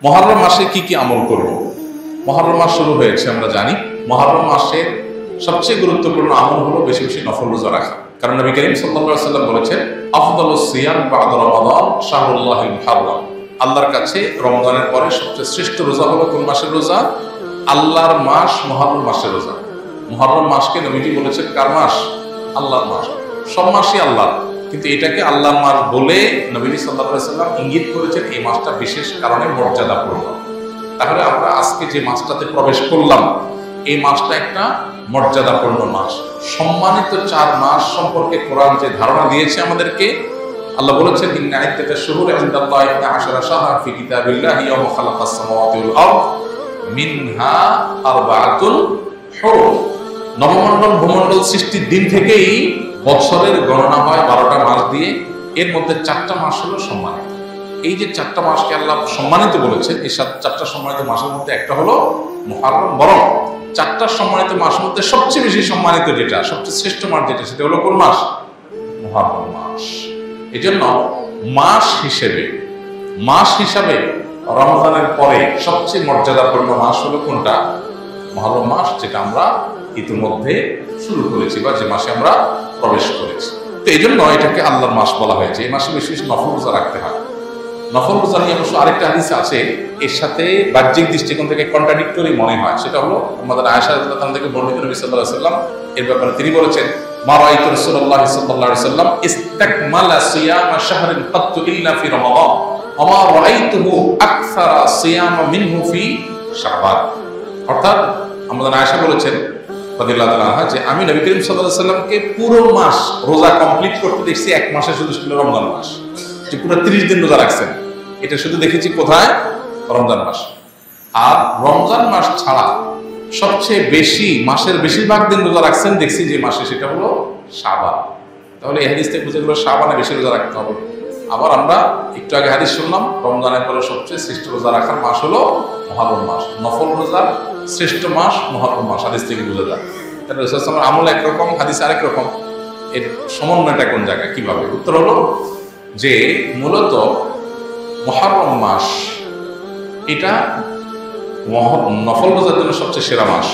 মুহররম মাসে কি কি আমল করব? মুহররম মাস শুরু হয়েছে, আমরা জানি মুহররম মাসের সবচেয়ে গুরুত্বপূর্ণ আমল হলো বেশি বেশি নফল রোজা রাখা। কারণ নবী করিম সাল্লাল্লাহু আলাইহি ওয়াসাল্লাম বলেছেন, আফদালুস সিয়াম বা'দা রমাদান শাহরুল্লাহিল মুহররম। আল্লাহর কাছে রমজানের পরে সবচেয়ে শ্রেষ্ঠ রোজা হলো কোন মাসের রোজা? আল্লাহর মাস মুহররম মাসের রোজা। মুহররম মাসকে নবীজি বলেছেন কার মাস? আল্লাহর মাস। সব মাসই আল্লাহর, কিন্তু এটাকে আল্লাহর মাস বলে নবী সাল্লাল্লাহু আলাইহি ওয়াসাল্লাম ইঙ্গিত করেছেন এই মাসটা বিশেষ কারণে মর্যাদাপূর্ণ। তাহলে আমরা আজকে যে মাসটাতে প্রবেশ করলাম, এই মাসটা একটা মর্যাদাপূর্ণ মাস। সম্মানিত 4 মাস সম্পর্কে কোরআন যে ধারণা দিয়েছে আমাদেরকে, আল্লাহ বলেছেন, ইন্না ইদ্দাতাশ শুহুরি ইনদাল্লাহি 12 শাহরান ফি কিতাবিল্লাহি ইয়াওমা খালাকাস সামাওয়াতি ওয়াল আরদ মিনহা আরবাআতুন হুরুম। নবমণ্ডল ভূমণ্ডল সৃষ্টির দিন থেকেই বছরের গণনা হয় 12টা মাস দিয়ে। এর মধ্যে 4টা মাস হলো সম্মানিত। এই যে 4টা মাসকে আল্লাহ সম্মানিত বলেছেন, এই 4টা সম্মানিত মাসের মধ্যে একটা হলো মুহররম। বরং 4টা সম্মানিত মাসের মধ্যে সবচেয়ে বেশি সম্মানিত যেটা, সবচেয়ে শ্রেষ্ঠ মাস যেটা, সেটা হলো কোন মাস? মুহররম মাস। এই জন্য মাস হিসাবে রমজানের পরে সবচেয়ে মর্যাদাপূর্ণ মাস হলো কোনটা? মুহররম মাস, যেটা আমরা ইতিমধ্যে শুরু করেছি বা যে মাসে আমরা প্রবেশ করেছি। তো এই জন্য এটাকে আল্লাহর মাস বলা হয়েছে। এই মাসে বেশি বেশি নফল রোজা রাখতে হয়। নফল রোজা নিয়ে অবশ্য আরেকটা হাদিস আছে, এর সাথে বাহ্যিক দৃষ্টিকোণ থেকে কন্ট্রাডিক্টরি মনে হয়। সেটা হলো আমাদের আয়েশা রাদিয়াল্লাহু আনহা থেকে বর্ণিত, নবী সাল্লাল্লাহু আলাইহি ওয়াসাল্লাম এর ব্যাপারে তিনি বলেছেন, মা রাআইতু রাসূলুল্লাহ সাল্লাল্লাহু আলাইহি ওয়াসাল্লাম ইসতাকমালা সিয়ামা শাহরিন কাত্তু ইল্লা ফি রমাদান ওয়া মা রাআইতুহু আকসারা সিয়ামা মিনহু ফি শাবান। অর্থাৎ আমাদের আয়েশা বলেছেন রাদিয়াল্লাহু আনহা যে আমি নবী করিম সাল্লাল্লাহু আলাইহি ওয়াসাল্লামকে পুরো মাস রোজা কমপ্লিট করতে দেখছি এক মাসে, শুধু ছিল রমজান মাস, যে পুরো 30 দিন রোজা রাখছেন। এটা শুধু দেখেছি কোথায়? রমজান মাস। আর রমজান মাস ছাড়া সবচেয়ে বেশি মাসের বেশিরভাগ দিন রোজা রাখছেন দেখছি যে মাসে, সেটা হলো শাবান। তাহলে এই হাদিস থেকে বুঝে গেল শাবানে বেশি রোজা রাখতে হবে। আবার আমরা একটু আগে হাদিস শুনলাম, রমজানের পরে সবচেয়ে শ্রেষ্ঠ রোজা রাখার মাস হলো মুহররম মাস। নফল রোজার শ্রেষ্ঠ মাস মুহররম মাস, হাদিস থেকে বোঝা যায়। তাহলে রাসূল সাল্লাল্লাহু আলাইহি ওয়াসাল্লাম আমল একরকম, হাদিস আরেক রকম। এর সমন্বয়টা কোন জায়গায়, কিভাবে? উত্তর হলো যে মূলত মুহররম মাস এটা নফল রোজার জন্য সবচেয়ে সেরা মাস।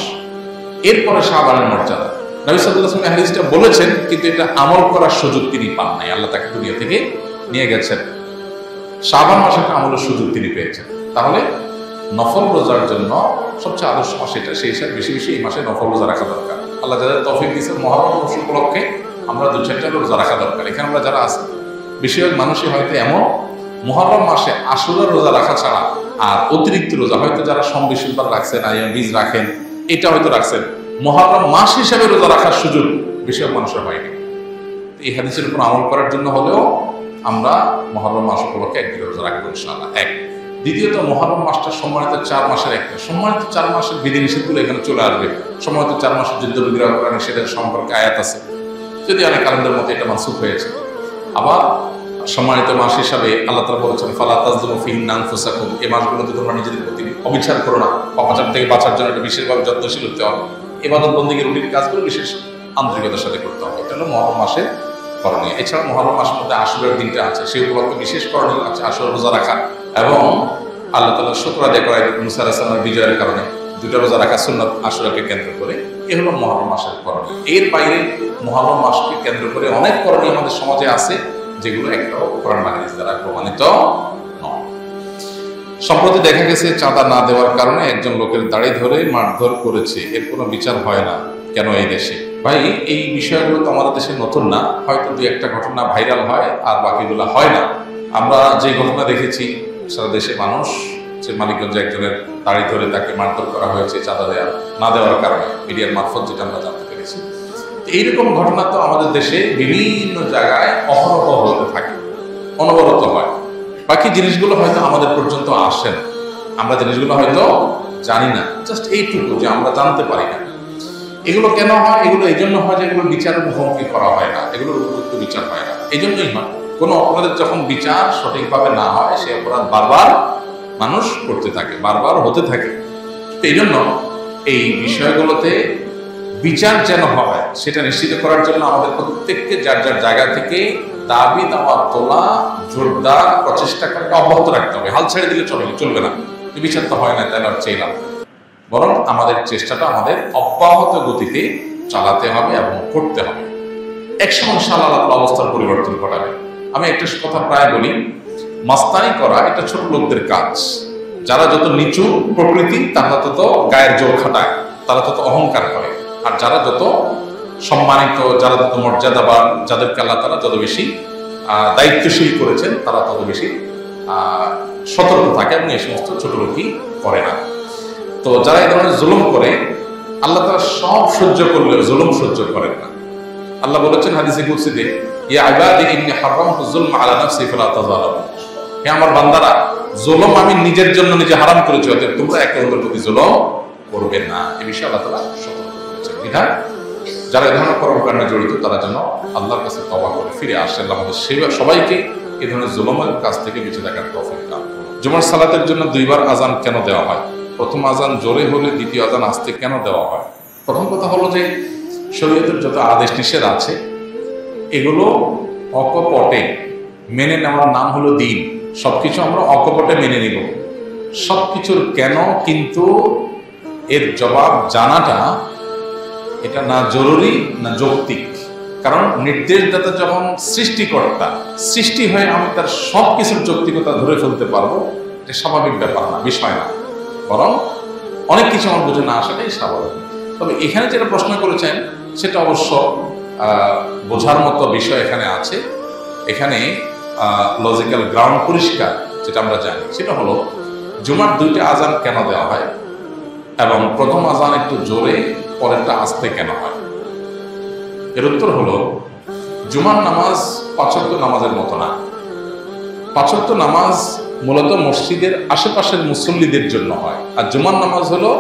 এরপরে শাবানের মর্যাদা। নবী সাল্লাল্লাহু আলাইহি ওয়াসাল্লাম হাদিসটা বলেছেন, কিন্তু এটা আমল করার সুযোগ তিনি পান নাই। আল্লাহ তাকে দুনিয়া থেকে নিয়ে গেছেন। শাবান মাসে আমলের সুযোগ তিনি পেয়েছেন। তাহলে নফল রোজার জন্য সবচেয়ে আদর্শ মাস এটা, সেই হিসাবে বেশি বেশি এই মাসে নফল রোজা রাখা দরকার। আল্লাহ যাদের তৌফিক দিয়েছেন মুহররম মাস উপলক্ষে আমরা 2-4টা রোজা রাখা দরকার। এখানে আমরা যারা আছি, বেশিরভাগ মানুষই হয়তো এমন মুহররম মাসে আশুরা রোজা রাখা ছাড়া আর অতিরিক্ত রোজা হয়তো যারা সোম-বৃহস্পতিবার রাখছেন, আইয়াম বীজ রাখেন, এটা হয়তো রাখছেন, মুহররম মাস হিসাবে রোজা রাখার সুযোগ বেশিরভাগ মানুষের হয়নি। এই হাদিসের উপর আমল করার জন্য হলেও আমরা মুহররম মাস উপলক্ষে একদিন রোজা রাখবো ইনশাআল্লাহ। এক। দ্বিতীয়ত, মুহররম মাসটা সম্মানিত 4 মাসের একটা। সম্মানিত 4 মাসের বিধিনিষেধগুলো এখানে চলে আসবে। সম্মানিত 4 মাসের যুদ্ধ বিগ্রহ করা নিষেধের সম্পর্কে আয়াত আছে, যদি অনেক কালেন্ডার মধ্যে এটা মানসুখ হয়েছে। আবার সম্মানিত মাস হিসাবে আল্লাহ তাআলা বলেছেন, ফালা তাযলিমু ফিহিন্না আনফুসাকুম, এই মাসগুলোতে তোমরা নিজেদের প্রতি অবিচার করো না। অপচার থেকে বাঁচার জন্য এটা বিশেষভাবে যত্নশীল হতে হবে। ইবাদত বন্দেগী রুটিন কাজগুলো বিশেষ আন্তরিকতার সাথে করতে হবে। এটা হলো মুহররম মাসের করণীয়। এছাড়া মুহররম মাসের মধ্যে আশুরার দিনটা আছে, সেই উপলক্ষে বিশেষ করণীয় আছে আশুরা রোজা রাখা এবং আল্লাহ তাআলা শুকর আদায় করা মুসা আলাইহিস সালামের বিজয়ের কারণে 2টা রোজা রাখা সুন্নাত আশুরাকে কেন্দ্র করে। এ হলো মুহররম মাসের করণীয়। এর বাইরে মুহররম মাসকে কেন্দ্র করে অনেক করণীয় আমাদের সমাজে আছে, যেগুলো একটাও কোরআন বা হাদিস দ্বারা প্রমাণিত নয়। সম্প্রতি দেখা গেছে চাঁদা না দেওয়ার কারণে একজন লোকের দাড়ি ধরে মারধর করেছে, এর কোনো বিচার হয় না কেন এই দেশে? ভাই, এই বিষয়গুলো তো আমাদের দেশে নতুন না। হয়তো 2-1টা ঘটনা ভাইরাল হয় আর বাকিগুলো হয় না। আমরা যে ঘটনা দেখেছি, সারা দেশে মানুষ যে মানিকগঞ্জে একজনের দাড়ি ধরে তাকে মারধর করা হয়েছে চাঁদা না দেওয়ার কারণে, মিডিয়ার মারফত যেটা আমরা জানতে পেরেছি। এইরকম ঘটনা তো আমাদের দেশে বিভিন্ন জায়গায় অহরহ হতে থাকে, অনবরত হয়। বাকি জিনিসগুলো হয়তো আমাদের পর্যন্ত আসে না, আমরা জিনিসগুলো হয়তো জানি না, জাস্ট এইটুকু যে আমরা জানতে পারি না। এগুলো কেন হয়? এগুলো এই জন্য হয় যে এগুলো বিচারের মুখোমুখি করা হয় না, এগুলোর উপযুক্ত বিচার হয় না। এই জন্যই হয়, কোনো অপরাধের যখন বিচার সঠিকভাবে না হয়, সে অপরাধ বারবার মানুষ করতে থাকে, বারবার হতে থাকে। এই জন্য এই বিষয়গুলোতে বিচার যেন হয়, সেটা নিশ্চিত করার জন্য আমাদের প্রত্যেককে যার যার জায়গা থেকে দাবি দাওয়া তোলা, জোরদার প্রচেষ্টা অব্যাহত রাখতে হবে। হাল ছেড়ে দিলে চলবে না। বিচার তো হয় না, তাহলে আর চাইলাম, বরং আমাদের চেষ্টাটা আমাদের অব্যাহত গতিতে চালাতে হবে এবং করতে হবে। একসময় ইনশাআল্লাহ আল্লাহ অবস্থার পরিবর্তন ঘটাবে। আমি একটা কথা প্রায় বলি, মাস্তানি করা এটা ছোট লোকদের কাজ। যারা যত নিচু প্রকৃতি তারা তত গায়ের জোর খাটায়, তারা তত অহংকার করে। আর যারা যত সম্মানিত, যারা যত মর্যাদাবান, যাদেরকে আল্লাহ তাআলা যত বেশি দায়িত্বশীল করেছেন, তারা তত বেশি সতর্ক থাকে এবং এই সমস্ত ছোট লোকই করে না। তো যারা এই ধরনের জুলুম করে, আল্লাহ তাআলা সব সহ্য করলেও জুলুম সহ্য করেন না। আল্লাহ বলেছেন হাদিসে কুদসিতে, ইয়া ইবাদি ইন্নী হারামতু যুলমা আলা নাফসি ফালা তাযালামু, হে আমার বান্দারা, জুলুম আমি নিজের জন্য নিজে হারাম করেছি, অতএব তোমরা একে অন্যের প্রতি জুলুম করবে না। এই বিষয়ে আল্লাহ তাআলা সতর্ক করেছেন। বিধায় যারা এই ধরনের কর্মকাণ্ডে জড়িত তারা যেন আল্লাহর কাছে তওবা করে ফিরে আসে। আল্লাহ আমাদের সবাইকে এই ধরনের জুলুমের কাছ থেকে বেঁচে থাকার তৌফিক দান করুন। জুমার সালাতের জন্য দুইবার আজান কেন দেওয়া হয়? প্রথম আজান জোরে হলে দ্বিতীয় আজান আস্তে কেন দেওয়া হয়? প্রথম কথা হলো যে শরীয়তের যত আদেশ নিষেধ আছে এগুলো অকপটে মেনে নেওয়ার নাম হলো দ্বীন। সবকিছু আমরা অকপটে মেনে নিব, সবকিছুর কেন কিন্তু এর জবাব জানাটা এটা না জরুরি না যৌক্তিক। কারণ নির্দেশদাতা যখন সৃষ্টিকর্তা, সৃষ্টি হয়ে আমি তার সব কিছুর যৌক্তিকতা ধরে ফেলতে পারবো, এটা স্বাভাবিক ব্যাপার না, বিষয় না। বরং অনেক কিছু আমার বুঝে না আসাটাই স্বাভাবিক। তবে এখানে যেটা প্রশ্ন করেছেন সেটা অবশ্য বোঝার মতো বিষয় এখানে আছে। এখানে লজিক্যাল গ্রাউন্ড পরিষ্কার, যেটা আমরা জানি সেটা হলো জুমার দুইটা আজান কেন দেওয়া হয় এবং প্রথম আজান একটু জোরে পরেরটা আস্তে কেন হয়। এর উত্তর হলো, জুমার নামাজ 5 ওয়াক্ত নামাজের মতো না। 5 ওয়াক্ত নামাজ মূলত মসজিদের আশেপাশের মুসল্লিদের জন্য হয়, আর জুমার নামাজ হলো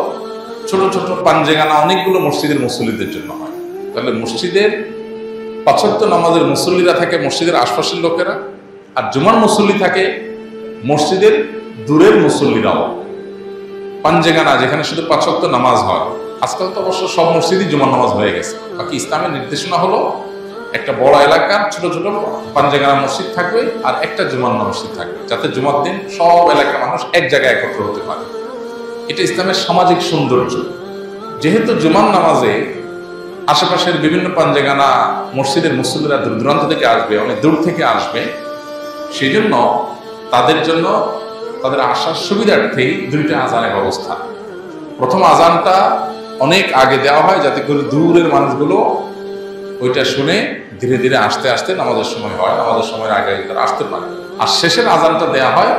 ছোট ছোট পাঞ্জেগানা অনেকগুলো মসজিদের মুসল্লিদের জন্য হয়। তাহলে মসজিদের 5 ওয়াক্ত নামাজের মুসল্লিরা থাকে মসজিদের আশপাশের লোকেরা, আর জুমার মুসল্লি থাকে মসজিদের দূরের মুসল্লিরাও। পাঞ্জেগানা যেখানে শুধু 5 ওয়াক্ত নামাজ হয়, আজকাল তো অবশ্য সব মসজিদই জুমার নামাজ হয়ে গেছে। বাকি ইসলামের নির্দেশনা হলো একটা বড় এলাকার ছোট ছোট পাঞ্জেগানা মসজিদ থাকবে আর একটা জুমার মসজিদ থাকবে, যাতে জুমার দিন সব এলাকার মানুষ এক জায়গায় একত্র হতে পারে। এটা ইসলামের সামাজিক সৌন্দর্য। যেহেতু জুমার নামাজে আশেপাশের বিভিন্ন পাঞ্জেগানা মসজিদের মুসল্লিরা দূর দূরান্ত থেকে আসবে, অনেক দূর থেকে আসবে, সেই জন্য তাদের জন্য তাদের আসার সুবিধার্থেই দুইটা আজানের ব্যবস্থা। প্রথম আজানটা অনেক আগে দেওয়া হয় যাতে করে দূরের মানুষগুলো ওইটা শুনে ধীরে ধীরে আসতে আসতে নামাজের সময় হয়, নামাজের সময়ের আগে তারা আসতে পারে। আর শেষের আজানটা দেওয়া হয়,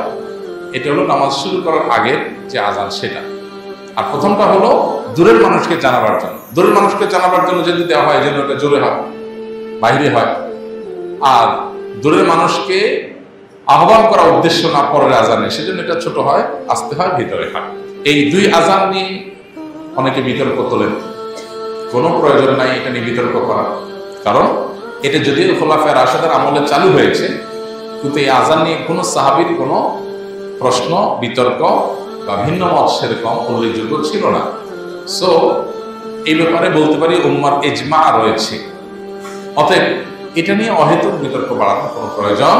এটা হলো নামাজ শুরু করার আগের যে আজান সেটা। আর প্রথমটা হলো দূরের মানুষকে জানাবার জন্য। দূরের মানুষকে জানাবার জন্য যদি দেওয়া হয়, যেন ওটা জোরে হয়, বাইরে হয়। আর দূরের মানুষকে আহ্বান করার উদ্দেশ্য না পরের আজানে, সেজন্য এটা ছোট হয়, আসতে হয়, ভিতরে হয়। এই দুই আজান নিয়ে অনেকে বিতর্ক তোলেন। কোনো প্রয়োজন নাই এটা নিয়ে বিতর্ক করা, কারণ এটা যদিও খোলাফায়ে রাশেদার আমলে চালু হয়েছে, কিন্তু এই আজান নিয়ে কোনো সাহাবীর কোনো প্রশ্ন, বিতর্ক বা ভিন্ন মত সেরকম উল্লেখযোগ্য ছিল না। সো এই ব্যাপারে বলতে পারি উম্মার ইজমা রয়েছে। অতএব এটা নিয়ে অহেতুক বিতর্ক বাড়ানোর কোনো প্রয়োজন